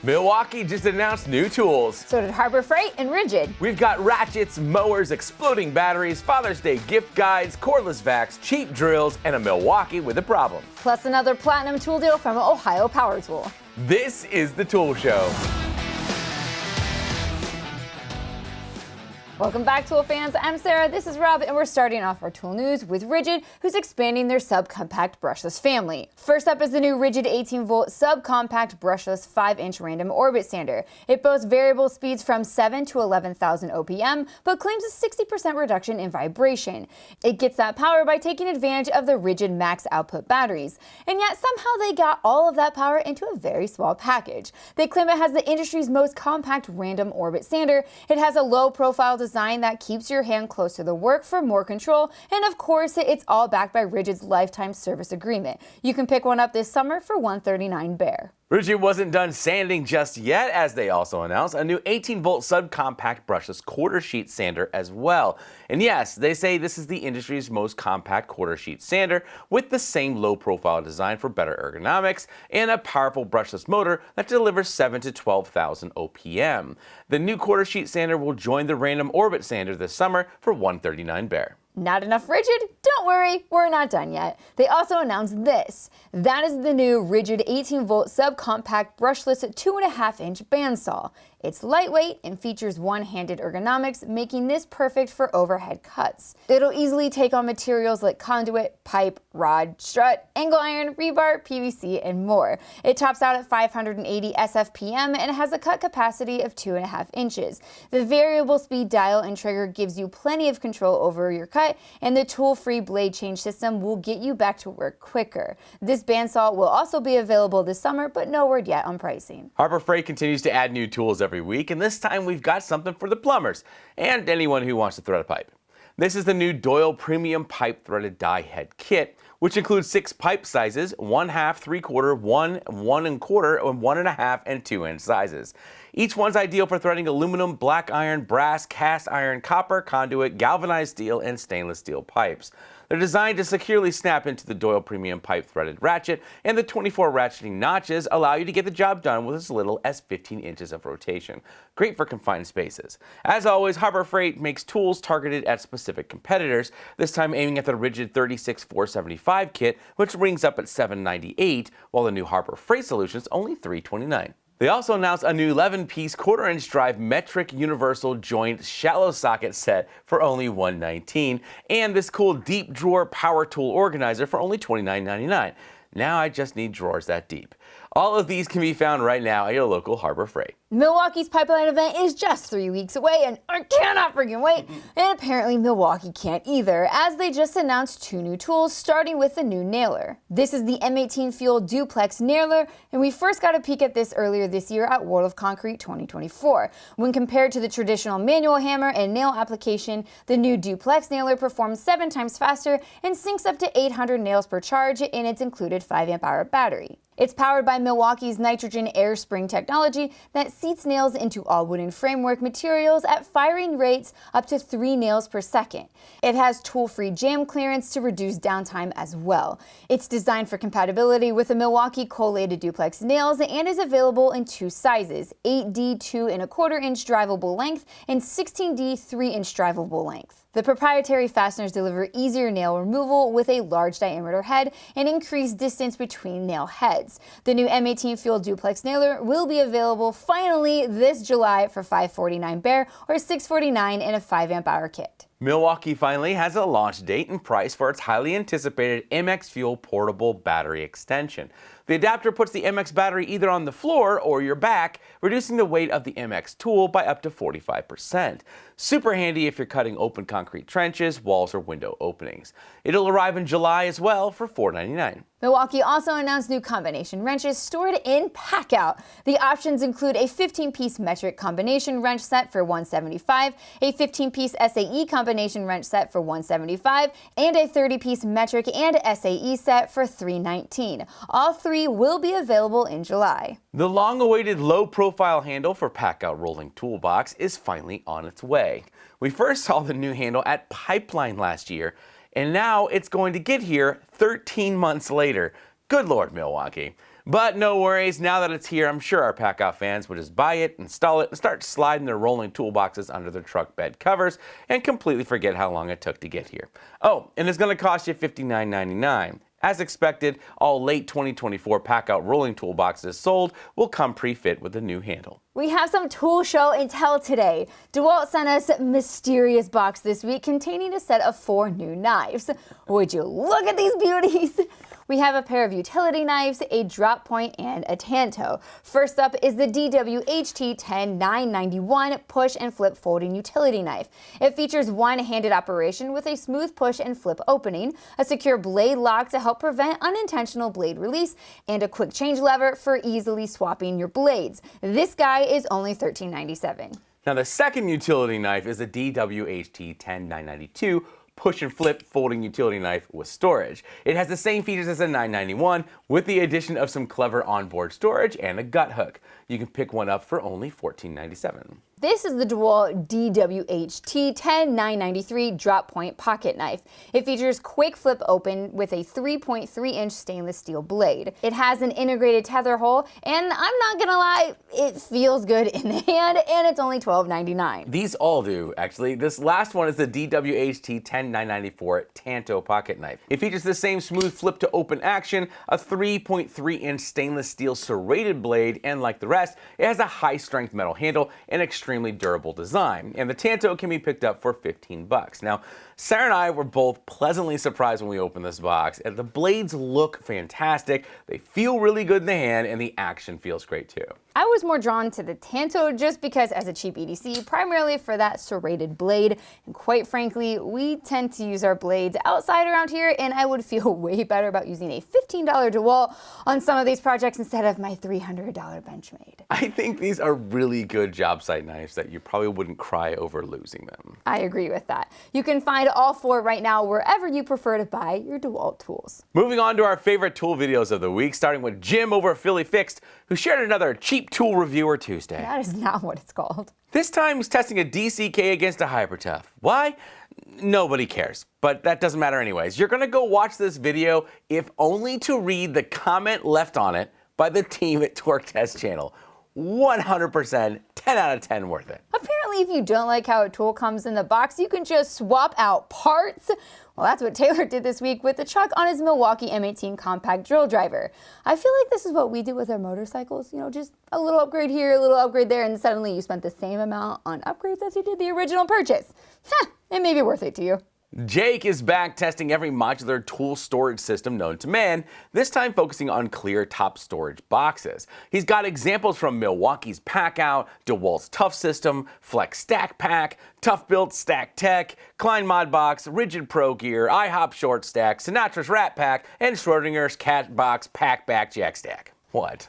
Milwaukee just announced new tools. So did Harbor Freight and RIDGID. We've got Ratchets, Mowers, exploding batteries, Father's Day gift guides, cordless vacs, cheap drills, and a Milwaukee with a problem. Plus another platinum tool deal from Ohio Power Tool. This is the Tool Show. Welcome back, tool fans. I'm Sarah, this is Rob, and we're starting off our tool news with RIDGID, who's expanding their subcompact brushless family. First up is the new RIDGID 18-volt subcompact brushless 5-inch random orbit sander. It boasts variable speeds from 7 to 11,000 OPM, but claims a 60% reduction in vibration. It gets that power by taking advantage of the RIDGID max output batteries. And yet somehow they got all of that power into a very small package. They claim it has the industry's most compact random orbit sander. It has a low profile design that keeps your hand close to the work for more control, and of course it's all backed by RIDGID's lifetime service agreement. You can pick one up this summer for $139 bare. RIDGID wasn't done sanding just yet, as they also announced a new 18-volt subcompact brushless quarter sheet sander as well. And yes, they say this is the industry's most compact quarter sheet sander with the same low-profile design for better ergonomics and a powerful brushless motor that delivers 7 to 12,000 OPM. The new quarter sheet sander will join the random orbit sander this summer for $139 bare. Not enough RIDGID? Don't worry, we're not done yet. They also announced this. That is the new RIDGID 18-volt subcompact brushless 2.5-inch bandsaw. It's lightweight and features one-handed ergonomics, making this perfect for overhead cuts. It'll easily take on materials like conduit, pipe, rod, strut, angle iron, rebar, PVC, and more. It tops out at 580 SFPM and has a cut capacity of 2.5 inches. The variable speed dial and trigger gives you plenty of control over your cut, and the tool-free blade change system will get you back to work quicker. This bandsaw will also be available this summer, but no word yet on pricing. Harbor Freight continues to add new tools every week, and this time we've got something for the plumbers and anyone who wants to thread a pipe. This is the new Doyle Premium Pipe Threaded Die Head Kit, which includes 6 pipe sizes: 1/2, 3/4, 1, 1 1/4, and 1 1/2, and 2-inch sizes. Each one's ideal for threading aluminum, black iron, brass, cast iron, copper, conduit, galvanized steel, and stainless steel pipes. They're designed to securely snap into the Doyle Premium Pipe Threaded Ratchet, and the 24 ratcheting notches allow you to get the job done with as little as 15 inches of rotation. Great for confined spaces. As always, Harbor Freight makes tools targeted at specific competitors, this time aiming at the RIDGID 36475 kit, which rings up at $798, while the new Harbor Freight solution's only $329. They also announced a new 11-piece 1/4-inch drive metric universal joint shallow socket set for only $119, and this cool deep drawer power tool organizer for only $29.99. Now I just need drawers that deep. All of these can be found right now at your local Harbor Freight. Milwaukee's pipeline event is just 3 weeks away, and I cannot freaking wait. And apparently Milwaukee can't either, as they just announced 2 new tools, starting with the new nailer. This is the M18 Fuel Duplex Nailer, and we first got a peek at this earlier this year at World of Concrete 2024. When compared to the traditional manual hammer and nail application, the new Duplex Nailer performs 7 times faster and sinks up to 800 nails per charge in its included 5-amp-hour battery. It's powered by Milwaukee's nitrogen air spring technology that seats nails into all wooden framework materials at firing rates up to 3 nails per second. It has tool-free jam clearance to reduce downtime as well. It's designed for compatibility with the Milwaukee collated duplex nails and is available in 2 sizes: 8D 2.25-inch drivable length and 16D 3-inch drivable length. The proprietary fasteners deliver easier nail removal with a large diameter head and increased distance between nail heads. The new M18 Fuel Duplex Nailer will be available finally this July for $549 bare or $649 in a 5-amp-hour kit. Milwaukee finally has a launch date and price for its highly anticipated MX Fuel portable battery extension. The adapter puts the MX battery either on the floor or your back, reducing the weight of the MX tool by up to 45%. Super handy if you're cutting open concrete trenches, walls, or window openings. It'll arrive in July as well for $499. Milwaukee also announced new combination wrenches stored in pack-out. The options include a 15-piece metric combination wrench set for $175, a 15-piece SAE combination wrench set for $175, and a 30-piece metric and SAE set for $319. All 3 will be available in July. The long-awaited low-profile handle for pack-out rolling toolbox is finally on its way. We first saw the new handle at Pipeline last year, and now it's going to get here 13 months later. Good Lord, Milwaukee. But no worries, now that it's here, I'm sure our Pack-Out fans will just buy it, install it, and start sliding their rolling toolboxes under their truck bed covers and completely forget how long it took to get here. Oh, and it's going to cost you $59.99. As expected, all late 2024 Pack-Out rolling toolboxes sold will come pre-fit with a new handle. We have some tool show intel today. DeWalt sent us a mysterious box this week containing a set of 4 new knives. Would you look at these beauties? We have a pair of utility knives, a drop point, and a Tanto. First up is the DWHT-10991 push and flip folding utility knife. It features one-handed operation with a smooth push and flip opening, a secure blade lock to help prevent unintentional blade release, and a quick change lever for easily swapping your blades. This guy is only $13.97. Now the second utility knife is the DWHT-10992 push and flip folding utility knife with storage. It has the same features as a 991 with the addition of some clever onboard storage and a gut hook. You can pick one up for only $14.97. This is the DeWalt DWHT-10993 drop point pocket knife. It features quick flip open with a 3.3-inch stainless steel blade. It has an integrated tether hole, and I'm not gonna lie, it feels good in the hand, and it's only $12.99. These all do, actually. This last one is the DWHT-10994 Tanto pocket knife. It features the same smooth flip to open action, a 3.3-inch stainless steel serrated blade, and like the rest, it has a high-strength metal handle and extremely durable design, and the Tanto can be picked up for $15. Now, Sarah and I were both pleasantly surprised when we opened this box, and the blades look fantastic, they feel really good in the hand, and the action feels great too. I was more drawn to the Tanto just because as a cheap EDC, primarily for that serrated blade, and quite frankly, we tend to use our blades outside around here, and I would feel way better about using a $15 DeWalt on some of these projects instead of my $300 Benchmade. I think these are really good job site knives that you probably wouldn't cry over losing them. I agree with that. You can find all 4 right now wherever you prefer to buy your DeWalt tools. Moving on to our favorite tool videos of the week, starting with Jim over at Philly Fixed, who shared another cheap tool reviewer Tuesday. That is not what it's called. This time he's testing a DCK against a Hypertough. Why? Nobody cares, but that doesn't matter anyways. You're gonna go watch this video if only to read the comment left on it by the team at Torque Test Channel. 100%, 10 out of 10 worth it. Apparently, if you don't like how a tool comes in the box, you can just swap out parts. Well, that's what Taylor did this week with the chuck on his Milwaukee M18 compact drill driver. I feel like this is what we do with our motorcycles, you know, just a little upgrade here, a little upgrade there, and suddenly you spent the same amount on upgrades as you did the original purchase. It may be worth it to you. Jake is back testing every modular tool storage system known to man, this time focusing on clear top storage boxes. He's got examples from Milwaukee's Pack-Out, DeWalt's Tough System, Flex Stack Pack, Tough Built Stack Tech, Klein Mod Box, Rigid Pro Gear, IHOP Short Stack, Sinatra's Rat Pack, and Schrodinger's Cat Box Pack Back Jack Stack. What?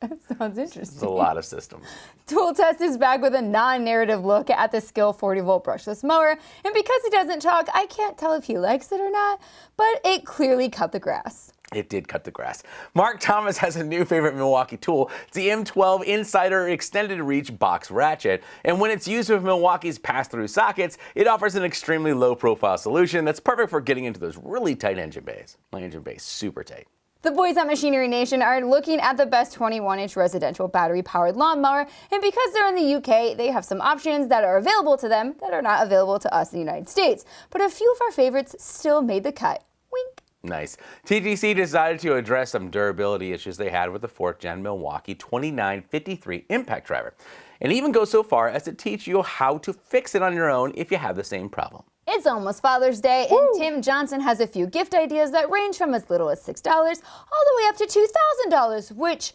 That sounds interesting. It's a lot of systems. Tool Test is back with a non-narrative look at the SKIL 40-volt brushless mower, and because he doesn't talk, I can't tell if he likes it or not, but it clearly cut the grass. It did cut the grass. Mark Thomas has a new favorite Milwaukee tool. It's the M12 Insider Extended Reach Box Ratchet, and when it's used with Milwaukee's pass-through sockets, it offers an extremely low-profile solution that's perfect for getting into those really tight engine bays. My engine bay is super tight. The boys at Machinery Nation are looking at the best 21-inch residential battery-powered lawnmower, and because they're in the UK, they have some options that are available to them that are not available to us in the United States. But a few of our favorites still made the cut. Wink. Nice. TGC decided to address some durability issues they had with the 4th Gen Milwaukee 2953 impact driver, and even go so far as to teach you how to fix it on your own if you have the same problem. It's almost Father's Day, and Tim Johnson has a few gift ideas that range from as little as $6 all the way up to $2,000, which,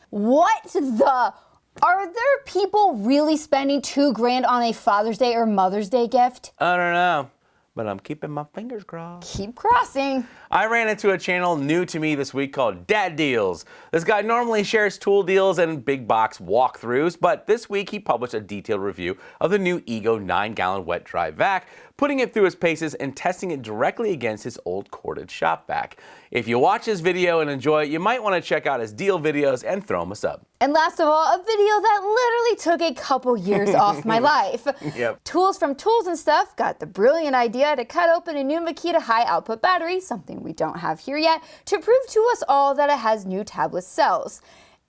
are there people really spending $2 grand on a Father's Day or Mother's Day gift? I don't know, but I'm keeping my fingers crossed. Keep crossing. I ran into a channel new to me this week called Dad Deals. This guy normally shares tool deals and big box walkthroughs, but this week he published a detailed review of the new Ego 9-gallon wet dry vac, putting it through his paces and testing it directly against his old corded shop vac. If you watch his video and enjoy it, you might want to check out his deal videos and throw him a sub. And last of all, a video that literally took a couple years off my life. Yep. Tools from Tools and Stuff got the brilliant idea to cut open a new Makita high output battery, something we don't have here yet, to prove to us all that it has new tabless cells.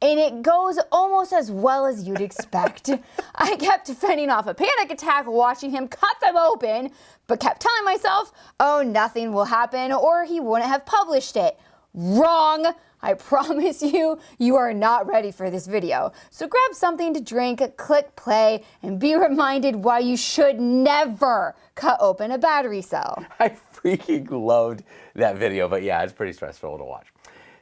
and it goes almost as well as you'd expect. I kept fending off a panic attack watching him cut them open, but kept telling myself, oh, nothing will happen, or he wouldn't have published it. Wrong! I promise you, you are not ready for this video. So grab something to drink, click play, and be reminded why you should never cut open a battery cell. I freaking loved that video, but yeah, it's pretty stressful to watch.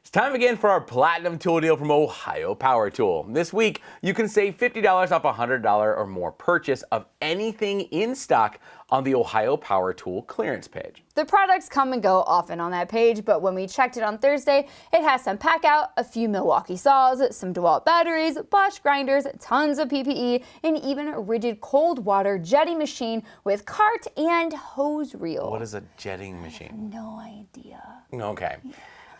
It's time again for our Platinum Tool Deal from Ohio Power Tool. This week, you can save $50 off a $100 or more purchase of anything in stock on the Ohio Power Tool clearance page. The products come and go often on that page, but when we checked it on Thursday, it has some pack out, a few Milwaukee saws, some DeWalt batteries, Bosch grinders, tons of PPE, and even a RIDGID cold water jetting machine with cart and hose reel. What is a jetting machine? No idea. Okay. Yeah.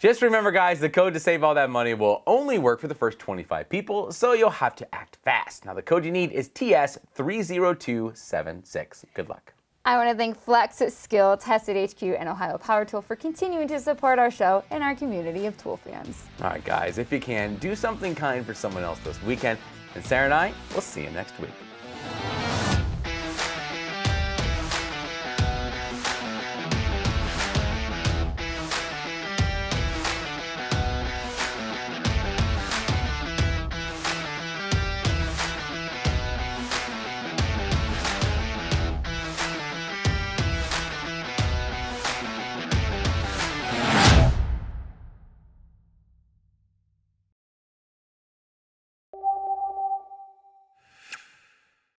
Just remember, guys, the code to save all that money will only work for the first 25 people, so you'll have to act fast. Now, the code you need is TS30276. Good luck. I want to thank Flex, SKIL, TestedHQ, and Ohio Power Tool for continuing to support our show and our community of tool fans. All right, guys, if you can, do something kind for someone else this weekend. And Sarah and I will see you next week.